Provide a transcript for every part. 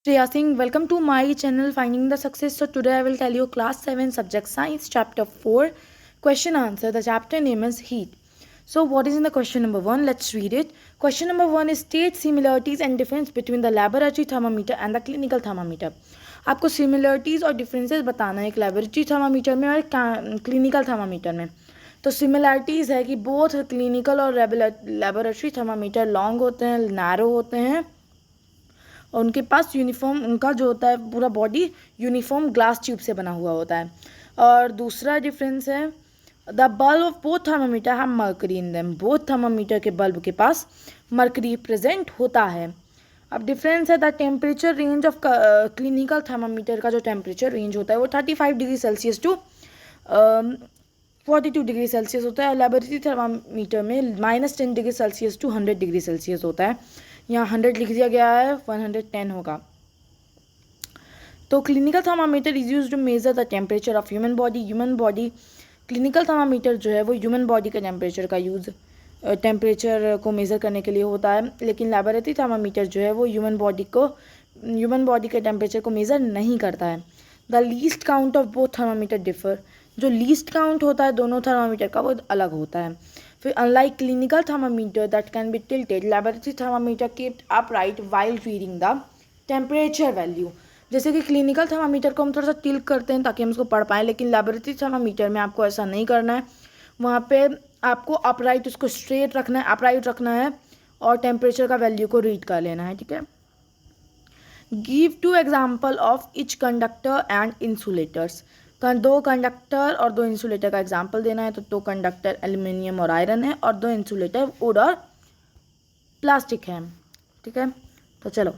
Shreya Singh, welcome to my channel Finding the Success. So today I will tell you class 7 subject science chapter 4 question answer. The chapter name is heat. So what is in the question number 1? Let's read it. Question number 1 is state similarities and difference between the laboratory thermometer and the clinical thermometer. आपको similarities और differences बताना है एक laboratory thermometer में और एक clinical thermometer में. तो सिमिलरिटीज़ है कि बोथ क्लिनिकल और लेबोरेटरी थर्मामीटर लॉन्ग होते हैं, नैरो होते हैं और उनके पास यूनिफॉर्म उनका जो होता है पूरा बॉडी यूनिफॉर्म ग्लास ट्यूब से बना हुआ होता है. और दूसरा डिफरेंस है the bulb of both thermometer have mercury in them. Both thermometer के बल्ब के पास मर्करी प्रेजेंट होता है. अब डिफरेंस है the temperature range of clinical thermometer का जो टेम्परेचर रेंज होता है वो 35 degree Celsius to 42 degree Celsius होता है. और लेबोरेटरी थर्मामीटर में -10 degree Celsius to 100 degree Celsius होता है. यहाँ 100 लिख दिया गया है, 110 होगा. तो clinical thermometer is use to measure the temperature of human body. Clinical thermometer जो है वो ह्यूमन बॉडी के टेम्परेचर का यूज़ टेम्परेचर को मेज़र करने के लिए होता है. लेकिन लेबोरेटरी थर्मामीटर जो है वो ह्यूमन बॉडी के टेम्परेचर को मेज़र नहीं करता है. The least count of both thermometer differ. जो लीस्ट काउंट होता है दोनों थर्मामीटर का वो अलग होता है. फिर unlike clinical thermometer that can be tilted, laboratory thermometer keeped upright while reading the temperature value. जैसे कि क्लिनिकल थर्मामीटर को हम थोड़ा सा टिल्ट करते हैं ताकि हम उसको पढ़ पाएँ, लेकिन लेबोरेटरी थर्मामीटर में आपको ऐसा नहीं करना है. वहाँ पे आपको अपराइट उसको स्ट्रेट रखना है, अपराइट रखना है और टेम्परेचर का वैल्यू को रीड कर लेना है. ठीक है. Give 2 example of each conductor and insulators. दो कंडक्टर और दो इंसुलेटर का एग्जाम्पल देना है. तो 2 कंडक्टर एल्यूमिनियम और आयरन है और 2 इंसुलेटर वुड और प्लास्टिक है. ठीक है. तो चलो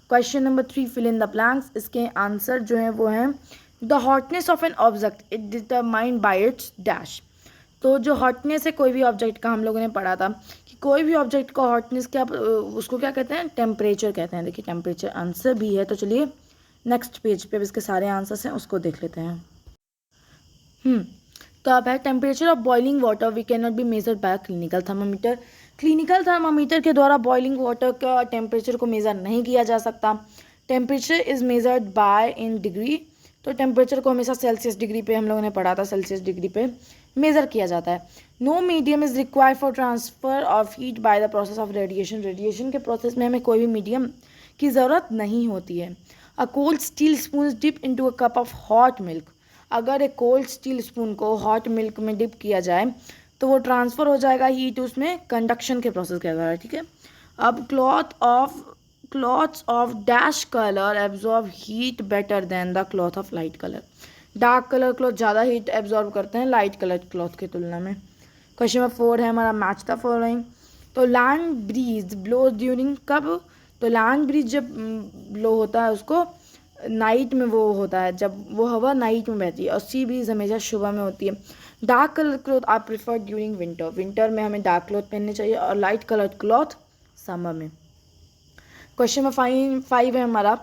question number 3 fill in the blanks. इसके आंसर जो है वो है the hotness of an object it determined by its dash. तो जो हॉटनेस है कोई भी ऑब्जेक्ट का हम लोगों ने पढ़ा था कि कोई भी ऑब्जेक्ट का हॉटनेस क्या उसको क्या कहते हैं, टेम्परेचर कहते हैं. देखिए टेम्परेचर आंसर भी है. तो चलिए नेक्स्ट पेज पे इसके सारे आंसर्स हैं उसको देख लेते हैं. तो अब है temperature of boiling water we can not be measured by clinical thermometer. Clinical thermometer के द्वारा बॉइलिंग वाटर का टेम्परेचर को मेज़र नहीं किया जा सकता. Temperature is measured by in degree. तो टेम्परेचर को हमेशा सेल्सियस डिग्री पे हम लोगों ने पढ़ा था, सेल्सियस डिग्री पे मेज़र किया जाता है. No medium is required for transfer of heat by the process of radiation. Radiation के प्रोसेस में हमें कोई भी मीडियम की ज़रूरत नहीं होती है. A cold steel spoon dip into a cup of hot milk. अगर एक कोल्ड स्टील स्पून को हॉट मिल्क में डिप किया जाए तो वो ट्रांसफ़र हो जाएगा हीट उसमें कंडक्शन के प्रोसेस के द्वारा. ठीक है. अब clothes of dash colour absorb heat better than the cloth of light colour. Dark colour cloth ज़्यादा हीट एब्जॉर्ब करते हैं लाइट कलर क्लॉथ की तुलना में. क्वेश्चन नंबर 4 है हमारा मैच द फॉलोइंग. तो लैंड ब्रीज ब्लो ड्यूरिंग कब. तो लैंड ब्रीज जब ब्लो होता है उसको नाइट में वो होता है, जब वो हवा नाइट में बहती है. और सी ब्रीज हमेशा सुबह में होती है. Dark colour cloth are preferred during winter. Winter में हमें डार्क क्लॉथ पहनने चाहिए और लाइट कलर क्लॉथ समर में. क्वेश्चन नंबर 5 है हमारा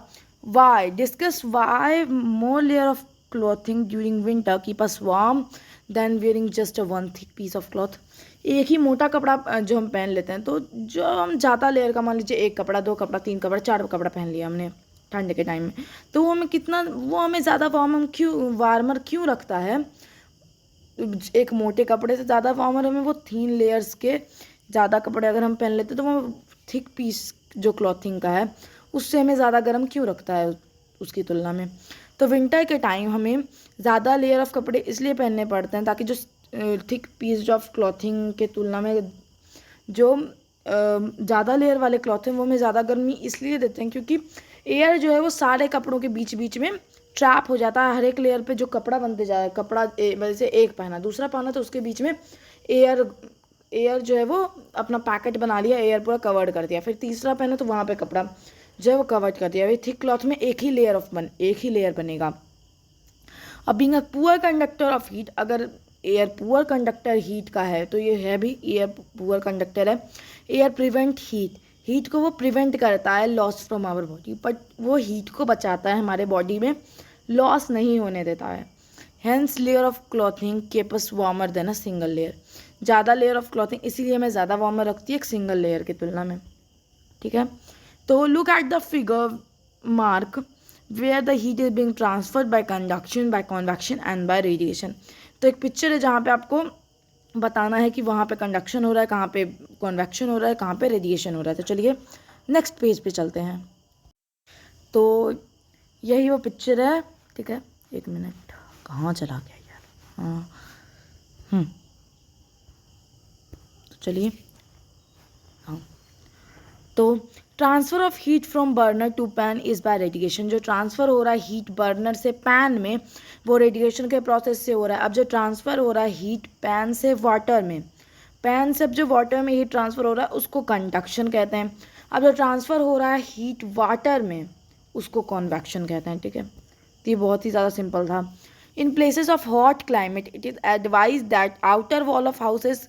why. Discuss why more layer of clothing during winter keep us warm then wearing just one thick piece of cloth. एक ही मोटा कपड़ा जो हम पहन लेते हैं, तो जो हम ज़्यादा लेयर का मान लीजिए 1 कपड़ा 2 कपड़ा 3 कपड़ा 4 कपड़ा पहन लिया हमने ठंड के टाइम में, तो वो हमें ज़्यादा वार्मर क्यों रखता है. एक मोटे कपड़े से ज़्यादा वार्मर हमें वो थिन लेयर्स के ज़्यादा कपड़े अगर हम पहन लेते तो वो थिक पीस जो क्लॉथिंग का है उससे हमें ज़्यादा गर्म क्यों रखता है उसकी तुलना में. तो विंटर के टाइम हमें ज़्यादा लेयर ऑफ कपड़े इसलिए पहनने पड़ते हैं ताकि जो थिक पीस ऑफ क्लॉथिंग के तुलना में जो ज़्यादा लेयर वाले क्लॉथ हैं वो हमें ज़्यादा गर्मी इसलिए देते हैं क्योंकि एयर जो है वो सारे कपड़ों के बीच बीच में ट्रैप हो जाता है. हर एक लेयर पे जो कपड़ा बनते जा रहा है, कपड़ा वैसे एक पहना दूसरा पहना तो उसके बीच में एयर जो है वो अपना पैकेट बना लिया, एयर पूरा कवर्ड कर दिया. फिर तीसरा पहना तो वहाँ पे कपड़ा जो है वो कवर्ड कर दिया. थिक क्लॉथ में एक ही लेयर बनेगा. अब being a poor conductor of heat, अगर एयर पुअर कंडक्टर हीट का है तो ये है भी एयर पुअर कंडक्टर है. एयर प्रिवेंट हीट को वो प्रिवेंट करता है loss from our body, but वो हीट को बचाता है हमारे बॉडी में, लॉस नहीं होने देता है. Hence layer of clothing keep us warmer than a single layer. ज़्यादा लेयर ऑफ क्लॉथिंग इसीलिए हमें ज़्यादा वार्मर रखती है एक सिंगल लेयर की तुलना में. ठीक है. तो look at the figure mark where the heat is being transferred by conduction, by convection and by radiation. तो एक पिक्चर है जहाँ पे आपको बताना है कि वहाँ पे कंडक्शन हो रहा है, कहाँ पे कॉन्वेक्शन हो रहा है, कहाँ पे रेडिएशन हो रहा है. तो चलिए नेक्स्ट पेज पे चलते हैं. तो यही वो पिक्चर है. ठीक है, एक मिनट, कहाँ चला गया यार. हाँ, तो चलिए. हाँ, तो transfer of heat from burner to pan is by radiation. जो ट्रांसफ़र हो रहा है हीट बर्नर से पैन में, वो रेडिएशन के प्रोसेस से हो रहा है. अब जो ट्रांसफ़र हो रहा है हीट पैन से वाटर में, पैन से अब जो वाटर में हीट ट्रांसफ़र हो रहा है उसको कंडक्शन कहते हैं. अब जो ट्रांसफ़र हो रहा है हीट वाटर में उसको कॉन्वेक्शन कहते हैं. ठीक है, तो ये बहुत ही ज़्यादा सिंपल था. In places of hot climate it is advise that outer wall of houses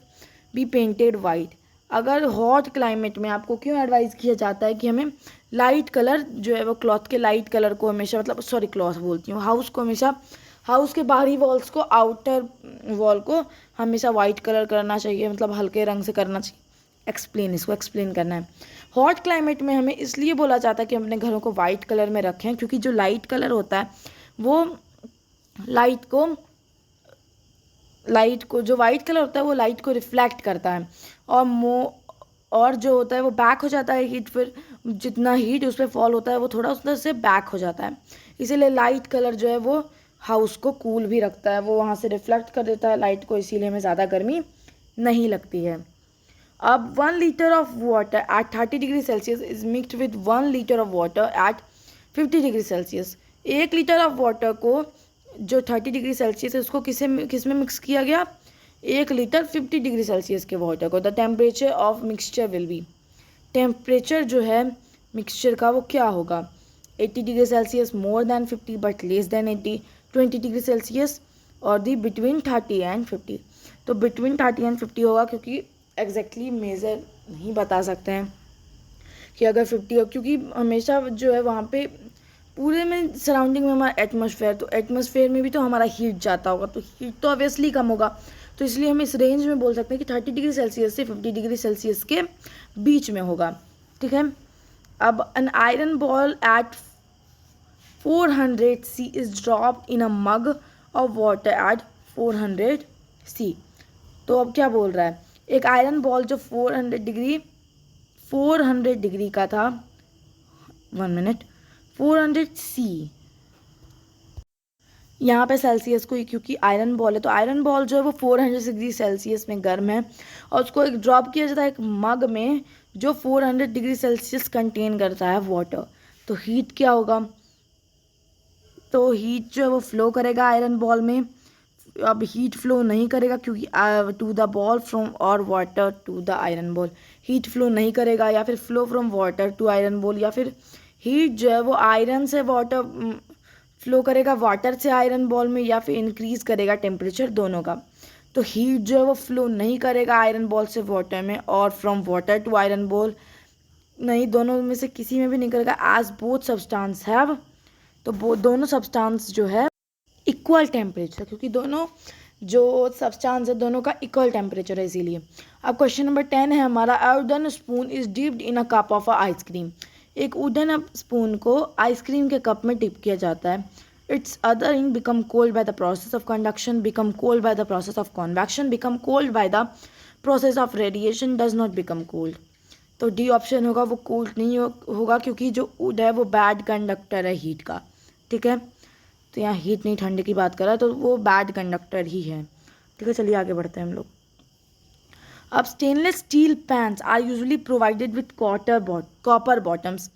be painted white. अगर हॉट क्लाइमेट में आपको क्यों एडवाइस किया जाता है कि हमें लाइट कलर जो है वो क्लॉथ के लाइट कलर को हमेशा, मतलब सॉरी क्लॉथ बोलती हूँ, हाउस को हमेशा, हाउस के बाहरी वॉल्स को, आउटर वॉल को हमेशा वाइट कलर करना चाहिए, मतलब हल्के रंग से करना चाहिए. इसको एक्सप्लेन करना है. हॉट क्लाइमेट में हमें इसलिए बोला जाता है कि हम अपने घरों को वाइट कलर में रखें, क्योंकि जो लाइट कलर होता है वो लाइट को जो वाइट कलर होता है वो लाइट को रिफ्लेक्ट करता है, और जो होता है वो बैक हो जाता है हीट. फिर जितना हीट उस पर फॉल होता है वो थोड़ा उधर से बैक हो जाता है. इसीलिए लाइट कलर जो है वो हाउस को कूल भी रखता है, वो वहाँ से रिफ्लेक्ट कर देता है लाइट को, इसीलिए हमें ज़्यादा गर्मी नहीं लगती है. अब 1 litre of water eight 30 degree Celsius is mixed with 1 litre of water eight 50 degree Celsius. 1 litre of water को जो 30 डिग्री सेल्सियस है उसको किस में मिक्स किया गया, 1 लीटर 50 डिग्री सेल्सियस के वाटर को. The temperature of mixture will be, temperature जो है मिक्सचर का वो क्या होगा, 80 degree Celsius, more than 50 but less than 80, 20 degree Celsius, और दी बिटवीन 30 एंड 50. तो बिटवीन 30 एंड 50 होगा, क्योंकि एग्जैक्टली मेज़र नहीं बता सकते हैं कि अगर 50 हो, क्योंकि हमेशा जो है वहाँ पे पूरे में सराउंडिंग में हमारा एटमॉस्फेयर, तो एटमॉस्फेयर में भी तो हमारा हीट जाता होगा, तो हीट तो ऑब्वियसली कम होगा. तो इसलिए हम इस रेंज में बोल सकते हैं कि 30 डिग्री सेल्सियस से 50 डिग्री सेल्सियस के बीच में होगा. ठीक है. अब an iron ball at 400 C is dropped in a mug of water at 400 C. तो अब क्या बोल रहा है, एक आयरन बॉल जो 400 डिग्री का था, 1 मिनट, 400 C, यहाँ पे सेल्सियस को, क्योंकि आयरन बॉल है तो आयरन बॉल जो है वो 400 डिग्री सेल्सियस में गर्म है, और उसको एक ड्रॉप किया जाता है एक मग में जो 400 डिग्री सेल्सियस कंटेन करता है वाटर. तो हीट क्या होगा, तो हीट जो है वो फ्लो करेगा आयरन बॉल में. अब हीट फ्लो नहीं करेगा क्योंकि टू द बॉल फ्रॉम और water to the iron ball, heat flow नहीं करेगा, या फिर flow from water to iron ball, या फिर हीट जो है वो आयरन से वाटर फ्लो करेगा वाटर से आयरन बॉल में, या फिर इंक्रीज़ करेगा टेम्परेचर, दोनों का. तो हीट जो है वो फ्लो नहीं करेगा आयरन बॉल से वाटर में, और from water to iron ball नहीं, दोनों में से किसी में भी नहीं करेगा. एज बोथ सब्सटेंस हैव, तो दोनों सब्सटेंस जो है इक्वल टेम्परेचर, क्योंकि दोनों जो सब्सटेंस है दोनों का इक्वल टेम्परेचर है, इसीलिए. अब क्वेश्चन नंबर 10 है हमारा. A wooden spoon is dipped in a cup of ice cream. एक वुडन स्पून को आइसक्रीम के कप में डिप किया जाता है. It's other in become cold bye the process of conduction, become cold bye the process of convection, become cold bye the process of radiation, does not become cold. तो D option होगा, वो cold नहीं होगा, क्योंकि जो would है वो bad conductor है हीट का. ठीक है, तो यहाँ हीट नहीं ठंडे की बात कर रहा है, तो वो बैड कंडक्टर ही है. ठीक है, चलिए आगे बढ़ते हैं हम लोग. अब stainless steel pans are usually provided with copper bottoms.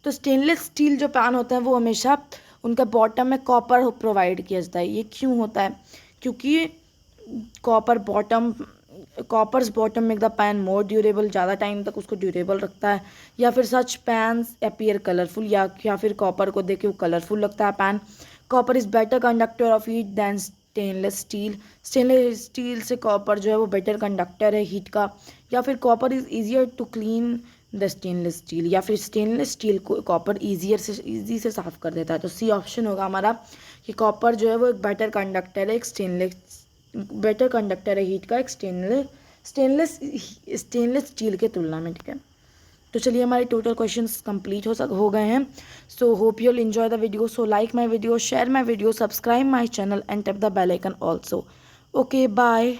तो स्टेनलेस स्टील जो पैन होते हैं वो हमेशा उनका बॉटम में कॉपर प्रोवाइड किया जाता है. ये क्यों होता है, क्योंकि coppers bottom make the pan more durable, ज़्यादा टाइम तक उसको ड्यूरेबल रखता है, या फिर सच पैन्स अपीयर कलरफुल, या फिर कॉपर को देख के वो कलरफुल लगता है pan. Copper is better conductor of heat than stainless steel. Stainless steel से कॉपर जो है वो बेटर कंडक्टर है हीट का. या फिर copper is easier to clean the stainless steel, या फिर स्टेनलेस स्टील को कॉपर ईजी से साफ़ कर देता है. तो सी ऑप्शन होगा हमारा कि कॉपर जो है वो एक बेटर कंडक्टर है, एक बेटर कंडक्टर है हीट का, एक स्टेनलेस स्टील के तुलना में. ठीक है, तो चलिए हमारे टोटल क्वेश्चंस कंप्लीट हो गए हैं. So hope you will enjoy the video. So like my video, share my video, subscribe my channel and tap the bell icon also. Okay, bye.